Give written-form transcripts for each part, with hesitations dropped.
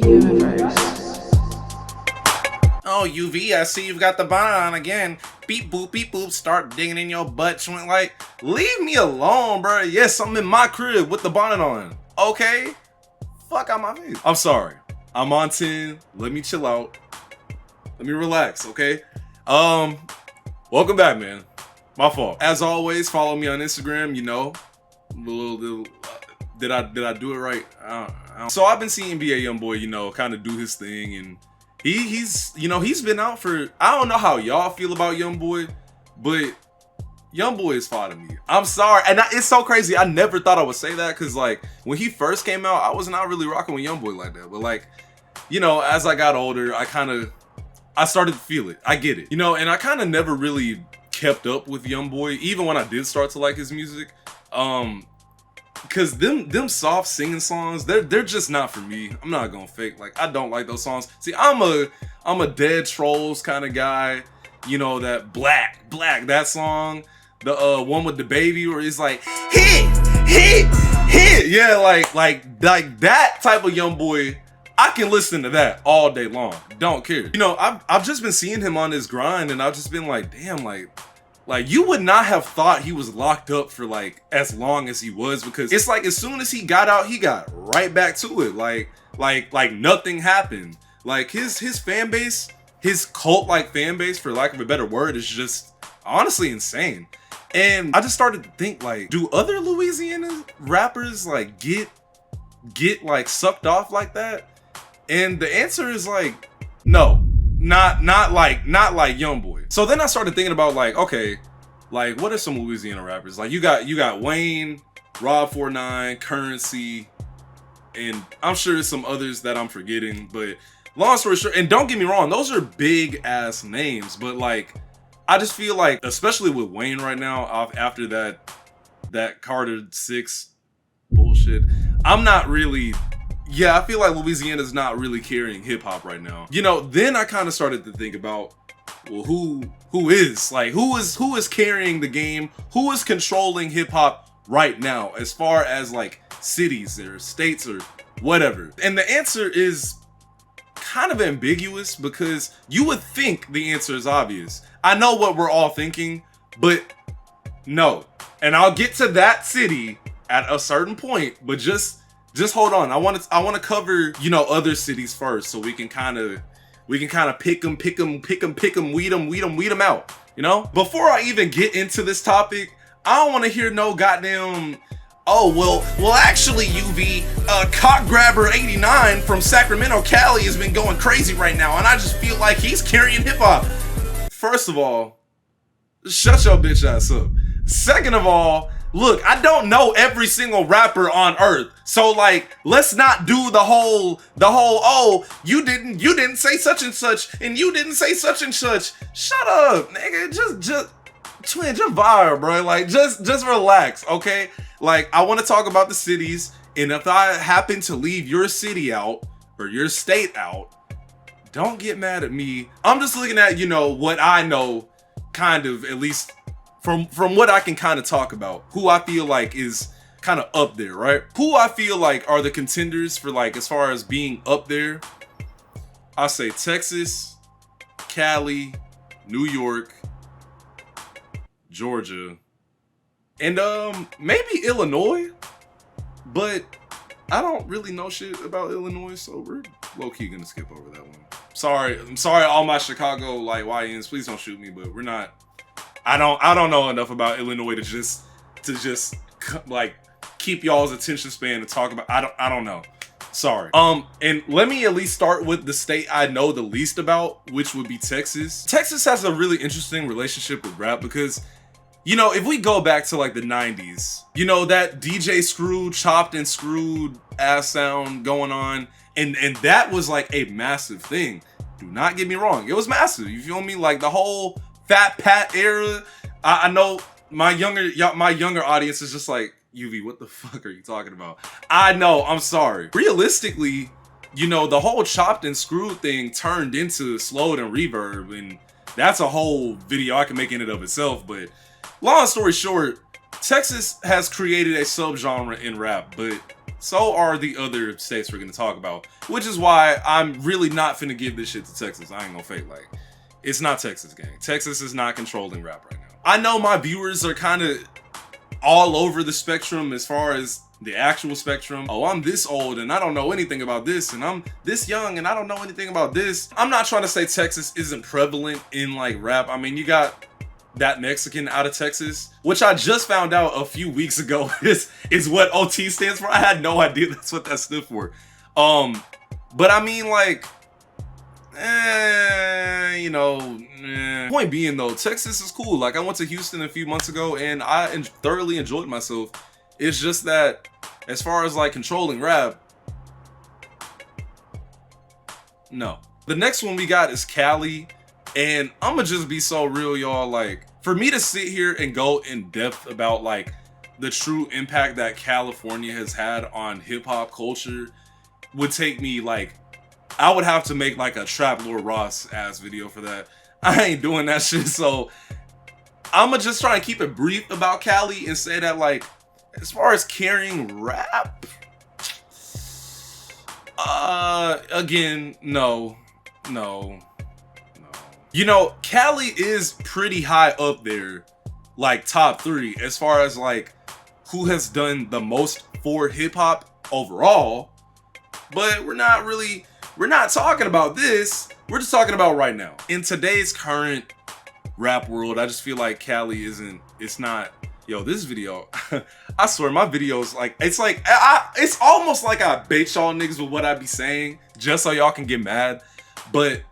Universe. Oh, UV, I see you've got the bonnet on again. Beep boop, start digging in your butt. She went like, leave me alone, bro. Yes, I'm in my crib with the bonnet on. Okay? Fuck out my face. I'm sorry. I'm on 10. Let me chill out. Let me relax, okay? Welcome back, man. My fault. As always, follow me on Instagram, you know. Did I do it right? So I've been seeing NBA Youngboy, you know, kind of do his thing, and he's been out for, I don't know how y'all feel about Youngboy, but Youngboy is fire to me. I'm sorry, and it's so crazy. I never thought I would say that, because like when he first came out, I was not really rocking with Youngboy like that. But like, you know, as I got older, I started to feel it. I get it, you know, and I kind of never really kept up with Youngboy, even when I did start to like his music. Cause them soft singing songs, they're just not for me. I'm not gonna fake, like I don't like those songs. See, I'm a Dead Trolls kind of guy. You know, that black, that song, the one with the baby where it's like hit. Yeah, like that type of Youngboy. I can listen to that all day long. Don't care. You know, I've just been seeing him on his grind, and I've just been like, damn, like you would not have thought he was locked up for like as long as he was, because it's like as soon as he got out, he got right back to it. Like nothing happened. Like his fan base, his cult-like fan base, for lack of a better word, is just honestly insane. And I just started to think, like, do other Louisiana rappers like get like sucked off like that? And the answer is like, no. Not like Youngboy. So then I started thinking about like, okay, like what are some Louisiana rappers? Like you got Wayne, Rob 49, Currency, and I'm sure there's some others that I'm forgetting. But long story short, and don't get me wrong, those are big ass names. But like, I just feel like, especially with Wayne right now, after that Carter 6 bullshit, I'm not really. Yeah, I feel like Louisiana's not really carrying hip hop right now. You know, then I kind of started to think about, well, who is carrying the game? Who is controlling hip hop right now, as far as like cities or states or whatever? And the answer is kind of ambiguous, because you would think the answer is obvious. I know what we're all thinking, but no. And I'll get to that city at a certain point, but just hold on. I want to cover, you know, other cities first, so we can kind of pick them, weed them out, you know? Before I even get into this topic, I don't want to hear no goddamn, oh, well, actually, UV, Cock Grabber 89 from Sacramento, Cali has been going crazy right now, and I just feel like he's carrying hip hop. First of all, shut your bitch ass up. Second of all, look, I don't know every single rapper on earth. So like, let's not do the whole, oh, you didn't say such and such, and you didn't say such and such. Shut up, nigga. Just vibe, bro. Like, just relax, okay? Like, I want to talk about the cities, and if I happen to leave your city out, or your state out, don't get mad at me. I'm just looking at, you know, what I know, kind of, at least from what I can kind of talk about, who I feel like is kind of up there, right? Who I feel like are the contenders for, like, as far as being up there. I say Texas, Cali, New York, Georgia, and maybe Illinois, but I don't really know shit about Illinois, so we're low-key gonna skip over that one. I'm sorry all my Chicago like YNs, please don't shoot me, but we're not. I don't know enough about Illinois to just like keep y'all's attention span to talk about. I don't know. Sorry. And let me at least start with the state I know the least about, which would be Texas. Texas has a really interesting relationship with rap, because, you know, if we go back to like the 90s, you know, that DJ Screwed, chopped and screwed ass sound going on, and that was like a massive thing. Do not get me wrong, it was massive. You feel me? Like the whole Fat Pat era. I know my younger audience is just like, UV, what the fuck are you talking about? I know, I'm sorry. Realistically, you know, the whole chopped and screwed thing turned into slowed and reverb, and that's a whole video I can make in and of itself. But long story short, Texas has created a subgenre in rap, but So are the other states we're gonna talk about, which is why I'm really not finna give this shit to Texas. I ain't gonna fake, like, it's not Texas, gang. Texas is not controlling rap right now. I know my viewers are kind of all over the spectrum as far as the actual spectrum. Oh, I'm this old and I don't know anything about this, and I'm this young and I don't know anything about this. I'm not trying to say Texas isn't prevalent in like rap. I mean, you got that Mexican out of Texas, which I just found out a few weeks ago is what OT stands for. I had no idea that's what that stood for. But I mean, like, you know, point being though, Texas is cool. Like, I went to Houston a few months ago and I thoroughly enjoyed myself. It's just that as far as like controlling rap, no. The next one we got is Cali. And I'ma just be so real, y'all. Like, for me to sit here and go in depth about like the true impact that California has had on hip hop culture would take me like, I would have to make like a Trap Lord Ross ass video for that. I ain't doing that shit. So I'ma just try and keep it brief about Cali and say that, like, as far as carrying rap, again, no. You know, Cali is pretty high up there, like top 3, as far as like who has done the most for hip hop overall. But we're not talking about this. We're just talking about right now. In today's current rap world, I just feel like Cali it's not, yo, this video, I swear my videos, like, it's almost like I bait y'all niggas with what I be saying just so y'all can get mad. But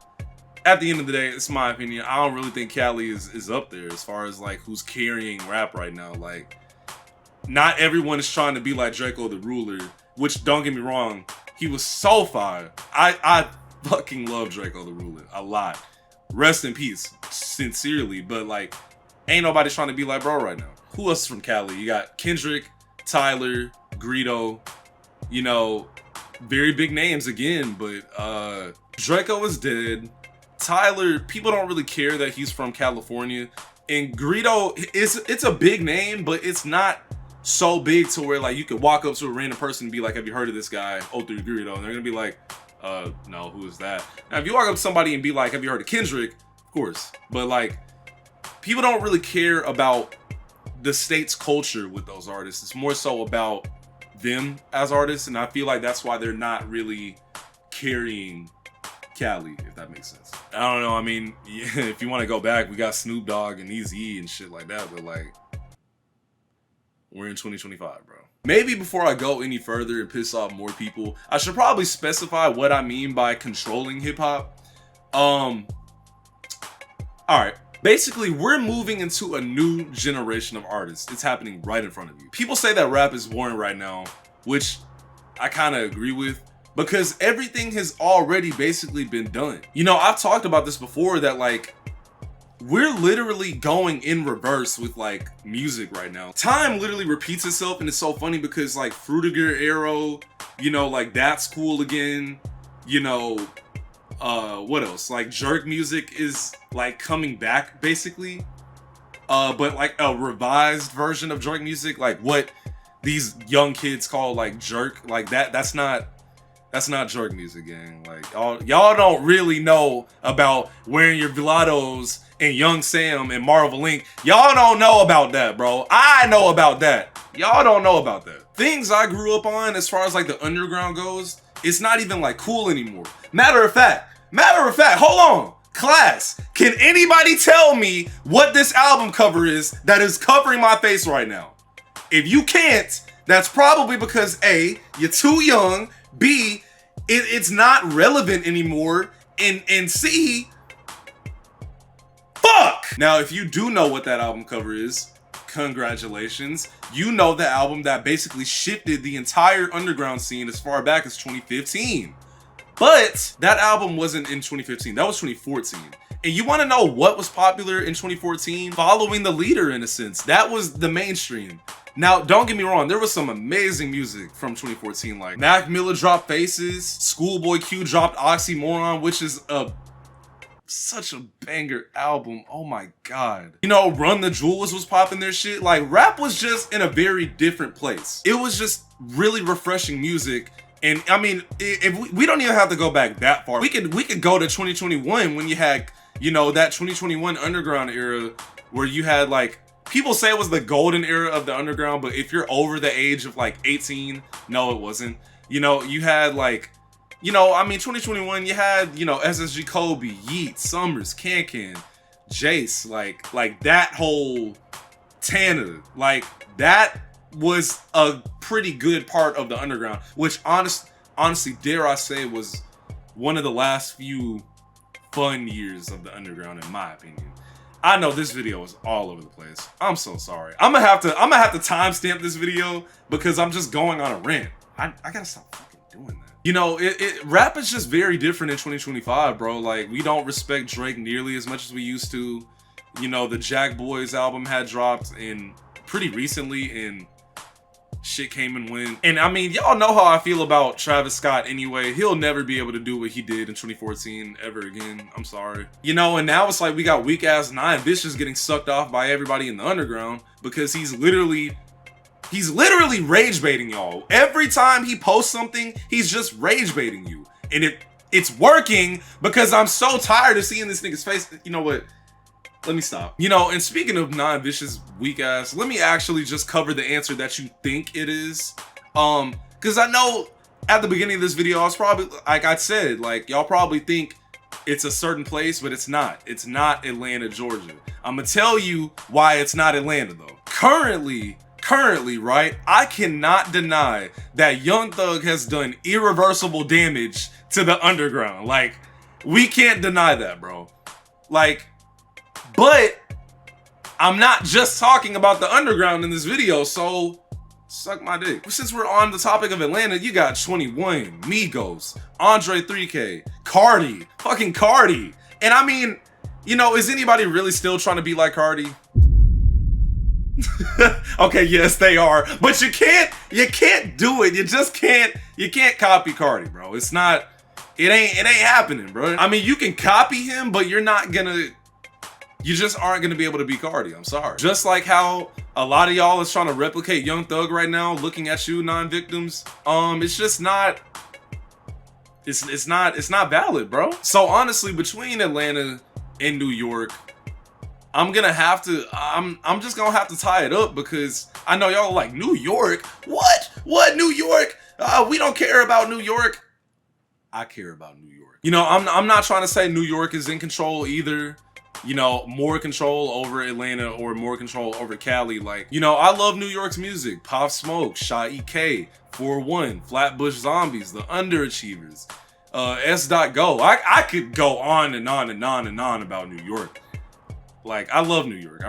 at the end of the day, it's my opinion. I don't really think Cali is up there as far as like who's carrying rap right now. Like, not everyone is trying to be like Draco the Ruler, which, don't get me wrong, he was so fire. I fucking love Draco the Ruler a lot. Rest in peace, sincerely. But like, ain't nobody trying to be like bro right now. Who else is from Cali? You got Kendrick, Tyler, Greedo, you know, very big names again, but Draco is dead. Tyler, people don't really care that he's from California. And Greedo, it's a big name, but it's not so big to where like you could walk up to a random person and be like, have you heard of this guy? Oh, through Greedo. And they're gonna be like, no, who is that? Now, if you walk up to somebody and be like, have you heard of Kendrick? Of course. But like, people don't really care about the state's culture with those artists. It's more so about them as artists. And I feel like that's why they're not really carrying Cali, if that makes sense. I don't know. I mean, yeah, if you want to go back, we got Snoop Dogg and Eazy-E and shit like that. But like, we're in 2025, bro. Maybe before I go any further and piss off more people, I should probably specify what I mean by controlling hip hop. All right. Basically, we're moving into a new generation of artists. It's happening right in front of you. People say that rap is boring right now, which I kind of agree with, because everything has already basically been done. You know, I've talked about this before, that like, we're literally going in reverse with like music right now. Time literally repeats itself, and it's so funny because like Frutiger Arrow, you know, like that's cool again. You know, what else? Like jerk music is like coming back basically. But like a revised version of jerk music, like what these young kids call like jerk, like that's not jerk music, gang. Like y'all don't really know about wearing your Velados and Young Sam and Marvel Inc. Y'all don't know about that, bro. I know about that. Y'all don't know about that. Things I grew up on as far as like the underground goes, it's not even like cool anymore. Matter of fact, hold on. Class, can anybody tell me what this album cover is that is covering my face right now? If you can't, that's probably because A, you're too young, B, it's not relevant anymore, and C, fuck! Now, if you do know what that album cover is, congratulations. You know the album that basically shifted the entire underground scene as far back as 2015. But that album wasn't in 2015, that was 2014. And you wanna know what was popular in 2014? Following the leader, in a sense. That was the mainstream. Now, don't get me wrong, there was some amazing music from 2014, like Mac Miller dropped Faces, Schoolboy Q dropped Oxymoron, which is such a banger album. Oh my god. You know, Run the Jewels was popping their shit. Like, rap was just in a very different place. It was just really refreshing music. And I mean, if we don't even have to go back that far. We could go to 2021 when you had, you know, that 2021 underground era where you had like, people say it was the golden era of the underground, but if you're over the age of like 18, no, it wasn't. You know, you had like, you know, I mean, 2021, you had, you know, SSG Kobe, Yeet, Summers, Can, Jace, like that whole Tana, like that was a pretty good part of the underground, which honestly, dare I say, was one of the last few fun years of the underground, in my opinion. I know this video is all over the place. I'm so sorry. I'm gonna have to timestamp this video because I'm just going on a rant. I gotta stop fucking doing that. You know, rap is just very different in 2025, bro. Like, we don't respect Drake nearly as much as we used to. You know, the Jack Boys album had dropped in pretty recently, and shit came and went. And I mean, y'all know how I feel about Travis Scott anyway. He'll never be able to do what he did in 2014 ever again. I'm sorry. You know, and now it's like we got weak ass Nine Vicious getting sucked off by everybody in the underground because he's literally rage baiting y'all. Every time he posts something, he's just rage baiting you. And it's working because I'm so tired of seeing this nigga's face. You know what? Let me stop. You know, and speaking of non-vicious weak ass, let me actually just cover the answer that you think it is. Because I know at the beginning of this video, I was probably, like I said, like y'all probably think it's a certain place, but it's not. It's not Atlanta, Georgia. I'm gonna tell you why it's not Atlanta though. Currently, right, I cannot deny that Young Thug has done irreversible damage to the underground. Like, we can't deny that, bro. Like, but I'm not just talking about the underground in this video, so suck my dick. Since we're on the topic of Atlanta, you got 21, Migos, Andre 3K, Cardi, fucking Cardi. And I mean, you know, is anybody really still trying to be like Cardi? Okay, yes, they are. But you can't do it. You can't copy Cardi, bro. It ain't happening, bro. I mean, you can copy him, but you just aren't gonna be able to be Cardi. I'm sorry. Just like how a lot of y'all is trying to replicate Young Thug right now, looking at you, non-victims. It's just not. It's not valid, bro. So honestly, between Atlanta and New York, I'm just gonna have to tie it up because I know y'all are like, New York? What New York? We don't care about New York. I care about New York. You know, I'm not trying to say New York is in control either. You know, more control over Atlanta or more control over Cali. Like, you know, I love New York's music. Pop Smoke, Sha EK, 4-1, Flatbush Zombies, The Underachievers, S.Go. I could go on and on and on and on about New York. Like, I love New York.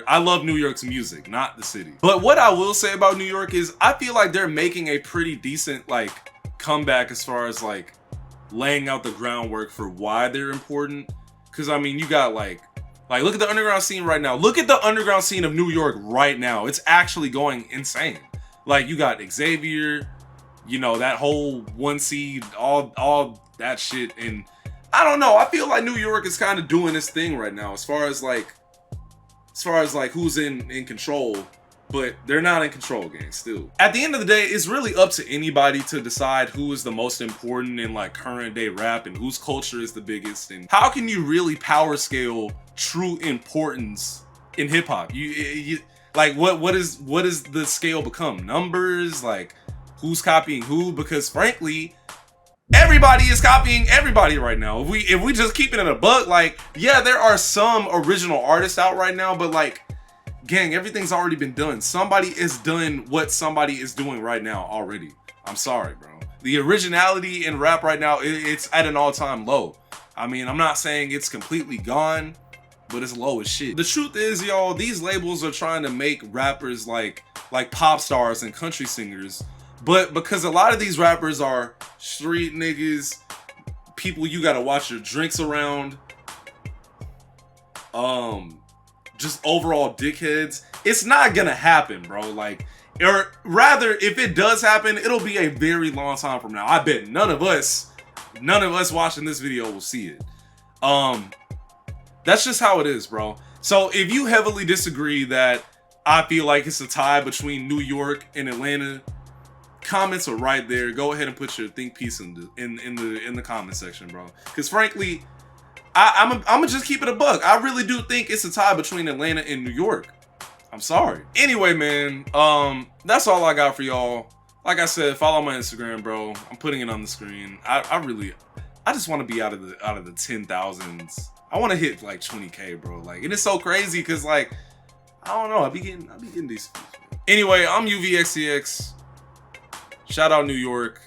I love New York's music, not the city. But what I will say about New York is I feel like they're making a pretty decent, like, comeback as far as, like, laying out the groundwork for why they're important. Because, I mean, you got, like, look at the underground scene right now. Look at the underground scene of New York right now. It's actually going insane. Like, you got Xavier, you know, that whole 1 seed, all that shit. And I don't know. I feel like New York is kind of doing this thing right now as far as who's in control. But they're not in control, gang, still. At the end of the day, it's really up to anybody to decide who is the most important in like current day rap and whose culture is the biggest. And how can you really power scale true importance in hip hop? You like what is the scale become? Numbers? Like who's copying who? Because frankly, everybody is copying everybody right now. If we just keep it in a buck, like, yeah, there are some original artists out right now, but like, gang, everything's already been done. Somebody has done what somebody is doing right now already. I'm sorry, bro. The originality in rap right now, it's at an all-time low. I mean, I'm not saying it's completely gone, but it's low as shit. The truth is, y'all, these labels are trying to make rappers like pop stars and country singers, but because a lot of these rappers are street niggas, people you gotta watch your drinks around, just overall dickheads, it's not gonna happen, bro. Like, or rather, if it does happen, it'll be a very long time from now. I bet none of us watching this video will see it. That's just how it is, bro. So if you heavily disagree that I feel like it's a tie between New York and Atlanta, Comments are right there. Go ahead and put your think piece in the comment section, bro. Because frankly, I'm gonna just keep it a buck. I really do think it's a tie between Atlanta and New York. I'm sorry. Anyway, man, that's all I got for y'all. Like I said, follow my Instagram, bro. I'm putting it on the screen. I just want to be out of the 10,000s. I want to hit like 20K, bro. Like, and it's so crazy because like I don't know. I be getting these. Anyway, I'm UVXCX. Shout out New York.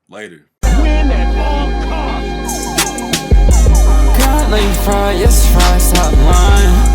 Later. Win at all costs. God, let you fry, yes, fry, stop lying.